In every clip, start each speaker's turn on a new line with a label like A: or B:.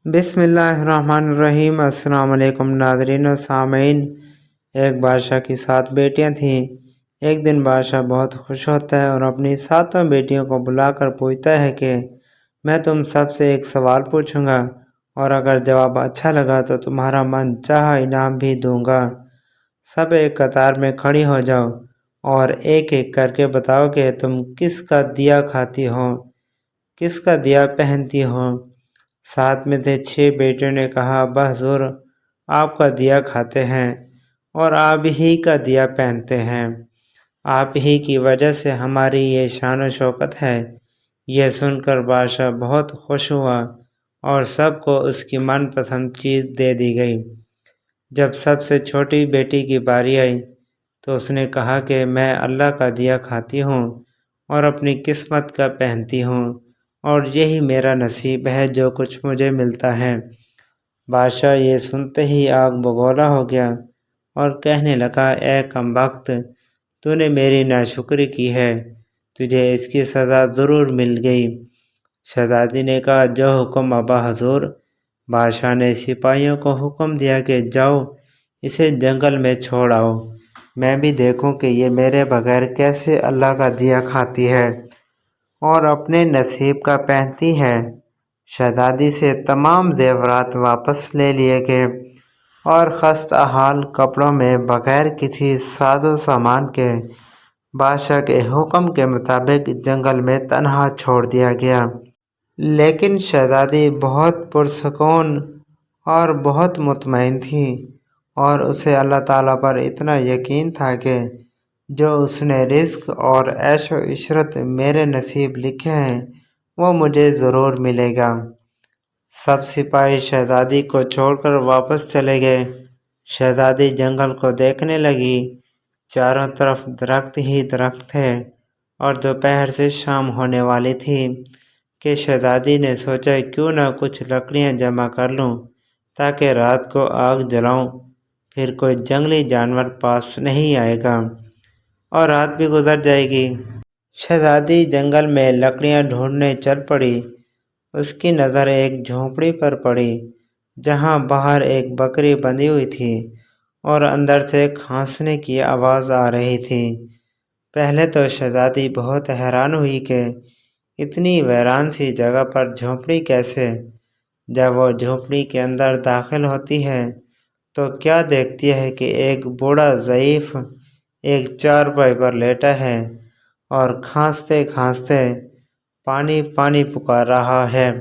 A: بسم اللہ الرحمن الرحیم۔ السلام علیکم ناظرین و سامعین۔ ایک بادشاہ کی 7 بیٹیاں تھیں۔ ایک دن بادشاہ بہت خوش ہوتا ہے اور اپنی 7 بیٹیوں کو بلا کر پوچھتا ہے کہ میں تم سب سے ایک سوال پوچھوں گا اور اگر جواب اچھا لگا تو تمہارا من چاہا انعام بھی دوں گا۔ سب ایک قطار میں کھڑی ہو جاؤ اور ایک ایک کر کے بتاؤ کہ تم کس کا دیا کھاتی ہو، کس کا دیا پہنتی ہو۔ 7 میں سے 6 بیٹیوں نے کہا حضور آپ کا دیا کھاتے ہیں اور آپ ہی کا دیا پہنتے ہیں، آپ ہی کی وجہ سے ہماری یہ شان و شوکت ہے۔ یہ سن کر بادشاہ بہت خوش ہوا اور سب کو اس کی من پسند چیز دے دی گئی۔ جب سب سے چھوٹی بیٹی کی باری آئی تو اس نے کہا کہ میں اللہ کا دیا کھاتی ہوں اور اپنی قسمت کا پہنتی ہوں اور یہی میرا نصیب ہے جو کچھ مجھے ملتا ہے۔ بادشاہ یہ سنتے ہی آگ بگولا ہو گیا اور کہنے لگا اے کم بخت، تو نے میری ناشکری کی ہے، تجھے اس کی سزا ضرور مل گئی۔ شہزادی نے کہا جو حکم ابا حضور۔ بادشاہ نے سپاہیوں کو حکم دیا کہ جاؤ اسے جنگل میں چھوڑ آؤ، میں بھی دیکھوں کہ یہ میرے بغیر کیسے اللہ کا دیا کھاتی ہے اور اپنے نصیب کا پہنتی ہے۔ شہزادی سے تمام زیورات واپس لے لیے گئے اور خستہ حال کپڑوں میں بغیر کسی ساز و سامان کے بادشاہ کے حکم کے مطابق جنگل میں تنہا چھوڑ دیا گیا۔ لیکن شہزادی بہت پرسکون اور بہت مطمئن تھی اور اسے اللہ تعالیٰ پر اتنا یقین تھا کہ جو اس نے رزق اور عیش و عشرت میرے نصیب لکھے ہیں وہ مجھے ضرور ملے گا۔ سب سپاہی شہزادی کو چھوڑ کر واپس چلے گئے۔ شہزادی جنگل کو دیکھنے لگی، چاروں طرف درخت ہی درخت تھے اور دوپہر سے شام ہونے والی تھی کہ شہزادی نے سوچا کیوں نہ کچھ لکڑیاں جمع کر لوں تاکہ رات کو آگ جلاؤں، پھر کوئی جنگلی جانور پاس نہیں آئے گا اور رات بھی گزر جائے گی۔ شہزادی جنگل میں لکڑیاں ڈھونڈنے چل پڑی۔ اس کی نظر ایک جھونپڑی پر پڑی جہاں باہر ایک بکری بندھی ہوئی تھی اور اندر سے کھانسنے کی آواز آ رہی تھی۔ پہلے تو شہزادی بہت حیران ہوئی کہ اتنی ویران سی جگہ پر جھونپڑی کیسے؟ جب وہ جھونپڑی کے اندر داخل ہوتی ہے تو کیا دیکھتی ہے کہ ایک بوڑھا ضعیف ایک چارپائی پر لیٹا ہے اور کھانستے کھانستے پانی پانی پکار رہا ہے۔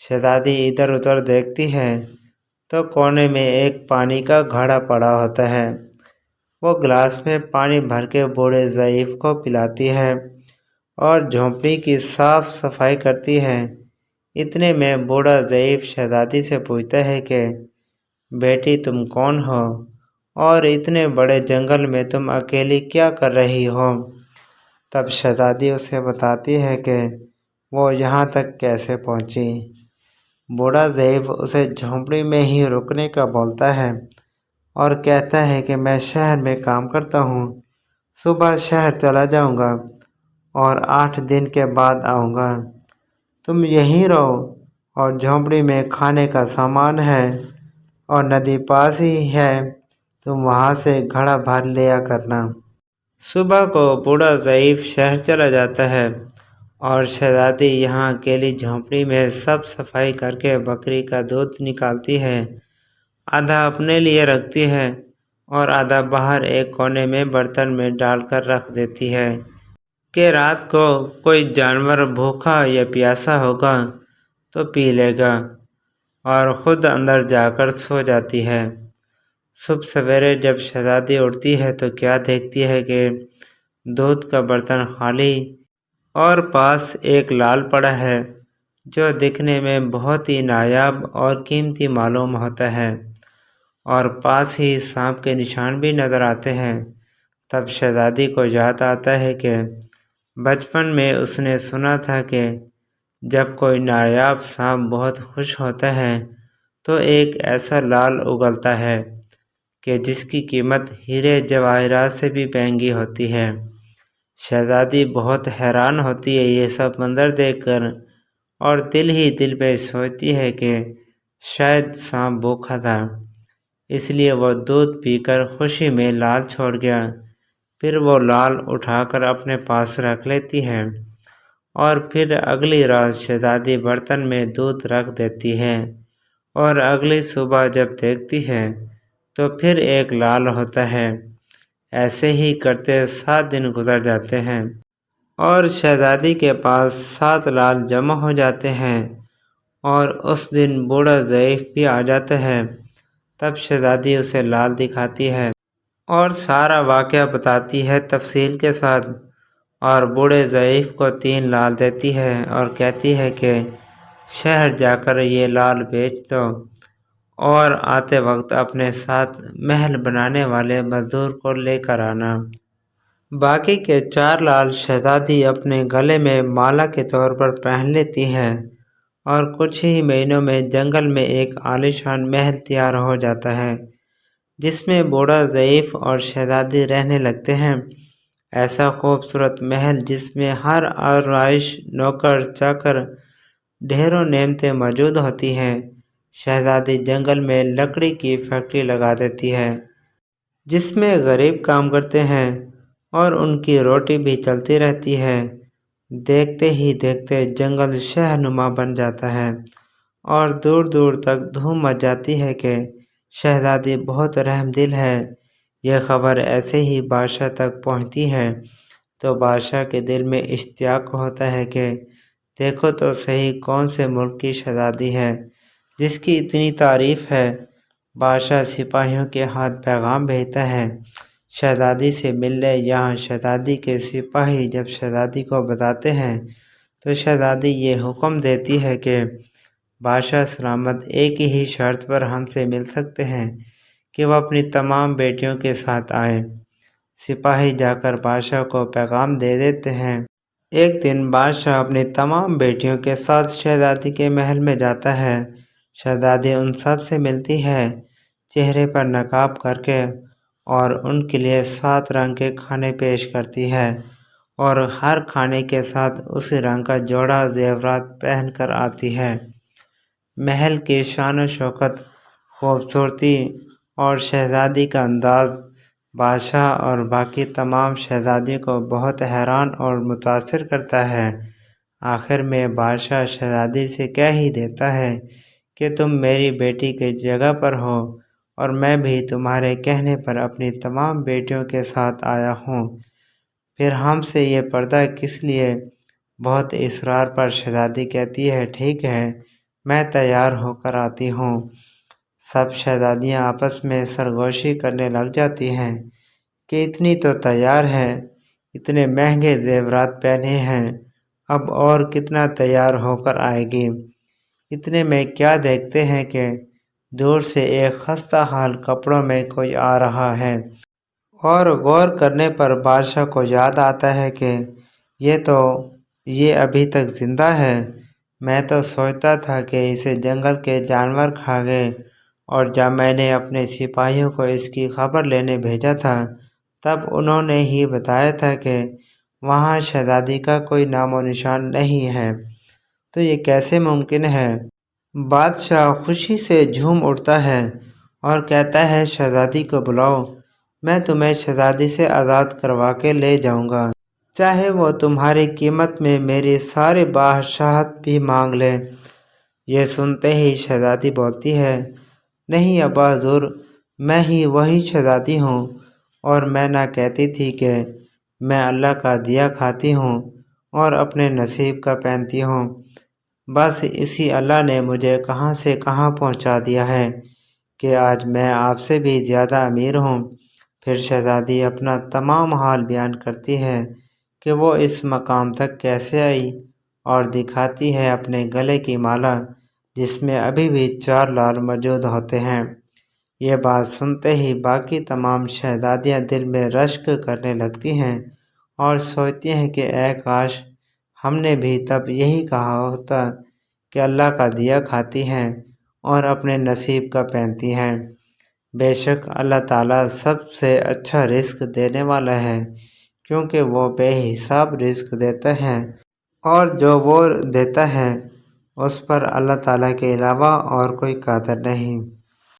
A: شہزادی ادھر ادھر دیکھتی ہے تو کونے میں ایک پانی کا گھڑا پڑا ہوتا ہے۔ وہ گلاس میں پانی بھر کے بوڑھے ضعیف کو پلاتی ہے اور جھونپڑی کی صاف صفائی کرتی ہے۔ اتنے میں بوڑھا ضعیف شہزادی سے پوچھتا ہے کہ بیٹی تم کون ہو اور اتنے بڑے جنگل میں تم اکیلی کیا کر رہی ہو؟ تب شہزادی اسے بتاتی ہے کہ وہ یہاں تک کیسے پہنچی۔ بوڑھا ضعیف اسے جھونپڑی میں ہی رکنے کا بولتا ہے اور کہتا ہے کہ میں شہر میں کام کرتا ہوں، صبح شہر چلا جاؤں گا اور 8 دن کے بعد آؤں گا، تم یہیں رہو اور جھونپڑی میں کھانے کا سامان ہے اور ندی پاس ہی ہے، تم وہاں سے گھڑا بھر لیا کرنا۔ صبح کو بوڑھا ضعیف شہر چلا جاتا ہے اور شہزادی یہاں اکیلی جھونپڑی میں سب صفائی کر کے بکری کا دودھ نکالتی ہے، آدھا اپنے لیے رکھتی ہے اور آدھا باہر ایک کونے میں برتن میں ڈال کر رکھ دیتی ہے کہ رات کو کوئی جانور بھوکا یا پیاسا ہوگا تو پی لے گا، اور خود اندر جا کر سو جاتی ہے۔ صبح سویرے جب شہزادی اٹھتی ہے تو کیا دیکھتی ہے کہ دودھ کا برتن خالی اور پاس ایک لال پڑا ہے جو دکھنے میں بہت ہی نایاب اور قیمتی معلوم ہوتا ہے اور پاس ہی سانپ کے نشان بھی نظر آتے ہیں۔ تب شہزادی کو یاد آتا ہے کہ بچپن میں اس نے سنا تھا کہ جب کوئی نایاب سانپ بہت خوش ہوتا ہے تو ایک ایسا لال اگلتا ہے کہ جس کی قیمت ہیرے جواہرات سے بھی مہنگی ہوتی ہے۔ شہزادی بہت حیران ہوتی ہے یہ سب منظر دیکھ کر اور دل ہی دل میں سوچتی ہے کہ شاید سانپ بھوکا تھا، اس لیے وہ دودھ پی کر خوشی میں لال چھوڑ گیا۔ پھر وہ لال اٹھا کر اپنے پاس رکھ لیتی ہے اور پھر اگلی رات شہزادی برتن میں دودھ رکھ دیتی ہے اور اگلی صبح جب دیکھتی ہے تو پھر ایک لال ہوتا ہے۔ ایسے ہی کرتے 7 دن گزر جاتے ہیں اور شہزادی کے پاس 7 لال جمع ہو جاتے ہیں اور اس دن بوڑھا ضعیف بھی آ جاتا ہے۔ تب شہزادی اسے لال دکھاتی ہے اور سارا واقعہ بتاتی ہے تفصیل کے ساتھ، اور بوڑھے ضعیف کو 3 لال دیتی ہے اور کہتی ہے کہ شہر جا کر یہ لال بیچ دو اور آتے وقت اپنے ساتھ محل بنانے والے مزدور کو لے کر آنا۔ باقی کے 4 لال شہزادی اپنے گلے میں مالا کے طور پر پہن لیتی ہے اور کچھ ہی مہینوں میں جنگل میں ایک عالیشان محل تیار ہو جاتا ہے جس میں بوڑھا ضعیف اور شہزادی رہنے لگتے ہیں۔ ایسا خوبصورت محل جس میں ہر آرائش، نوکر چاکر، ڈھیروں نعمتیں موجود ہوتی ہیں۔ شہزادی جنگل میں لکڑی کی فیکٹری لگا دیتی ہے جس میں غریب کام کرتے ہیں اور ان کی روٹی بھی چلتی رہتی ہے۔ دیکھتے ہی دیکھتے جنگل شہر نما بن جاتا ہے اور دور دور تک دھوم مچ جاتی ہے کہ شہزادی بہت رحم دل ہے۔ یہ خبر ایسے ہی بادشاہ تک پہنچتی ہے تو بادشاہ کے دل میں اشتیاق ہوتا ہے کہ دیکھو تو صحیح کون سے ملک کی شہزادی ہے جس کی اتنی تعریف ہے۔ بادشاہ سپاہیوں کے ہاتھ پیغام بھیجتا ہے شہزادی سے ملنے۔ یہاں شہزادی کے سپاہی جب شہزادی کو بتاتے ہیں تو شہزادی یہ حکم دیتی ہے کہ بادشاہ سلامت ایک ہی شرط پر ہم سے مل سکتے ہیں کہ وہ اپنی تمام بیٹیوں کے ساتھ آئیں۔ سپاہی جا کر بادشاہ کو پیغام دے دیتے ہیں۔ ایک دن بادشاہ اپنی تمام بیٹیوں کے ساتھ شہزادی کے محل میں جاتا ہے۔ شہزادی ان سب سے ملتی ہے چہرے پر نقاب کر کے اور ان کے لیے 7 رنگ کے کھانے پیش کرتی ہے اور ہر کھانے کے ساتھ اسی رنگ کا جوڑا زیورات پہن کر آتی ہے۔ محل کی شان و شوکت، خوبصورتی اور شہزادی کا انداز بادشاہ اور باقی تمام شہزادیوں کو بہت حیران اور متاثر کرتا ہے۔ آخر میں بادشاہ شہزادی سے کہہ ہی دیتا ہے کہ تم میری بیٹی کی جگہ پر ہو اور میں بھی تمہارے کہنے پر اپنی تمام بیٹیوں کے ساتھ آیا ہوں، پھر ہم سے یہ پردہ کس لیے؟ بہت اصرار پر شہزادی کہتی ہے ٹھیک ہے، میں تیار ہو کر آتی ہوں۔ سب شہزادیاں آپس میں سرگوشی کرنے لگ جاتی ہیں کہ اتنی تو تیار ہے، اتنے مہنگے زیورات پہنے ہیں، اب اور کتنا تیار ہو کر آئے گی۔ اتنے میں کیا دیکھتے ہیں کہ دور سے ایک خستہ حال کپڑوں میں کوئی آ رہا ہے اور غور کرنے پر بادشاہ کو یاد آتا ہے کہ یہ ابھی تک زندہ ہے۔ میں تو سوچتا تھا کہ اسے جنگل کے جانور کھا گئے، اور جب میں نے اپنے سپاہیوں کو اس کی خبر لینے بھیجا تھا تب انہوں نے ہی بتایا تھا کہ وہاں شہزادی کا کوئی نام و نشان نہیں ہے، تو یہ کیسے ممکن ہے؟ بادشاہ خوشی سے جھوم اٹھتا ہے اور کہتا ہے شہزادی کو بلاؤ، میں تمہیں شہزادی سے آزاد کروا کے لے جاؤں گا، چاہے وہ تمہاری قیمت میں میری ساری بادشاہت بھی مانگ لے۔ یہ سنتے ہی شہزادی بولتی ہے نہیں ابا حضور، میں ہی وہی شہزادی ہوں، اور میں نہ کہتی تھی کہ میں اللہ کا دیا کھاتی ہوں اور اپنے نصیب کا پہنتی ہوں، بس اسی اللہ نے مجھے کہاں سے کہاں پہنچا دیا ہے کہ آج میں آپ سے بھی زیادہ امیر ہوں۔ پھر شہزادی اپنا تمام حال بیان کرتی ہے کہ وہ اس مقام تک کیسے آئی اور دکھاتی ہے اپنے گلے کی مالا جس میں ابھی بھی 4 لال موجود ہوتے ہیں۔ یہ بات سنتے ہی باقی تمام شہزادیاں دل میں رشک کرنے لگتی ہیں اور سوچتی ہیں کہ اے کاش ہم نے بھی تب یہی کہا ہوتا کہ اللہ کا دیا کھاتی ہیں اور اپنے نصیب کا پہنتی ہیں۔ بے شک اللہ تعالیٰ سب سے اچھا رزق دینے والا ہے، کیونکہ وہ بے حساب رزق دیتا ہے، اور جو وہ دیتا ہے اس پر اللہ تعالیٰ کے علاوہ اور کوئی قادر نہیں۔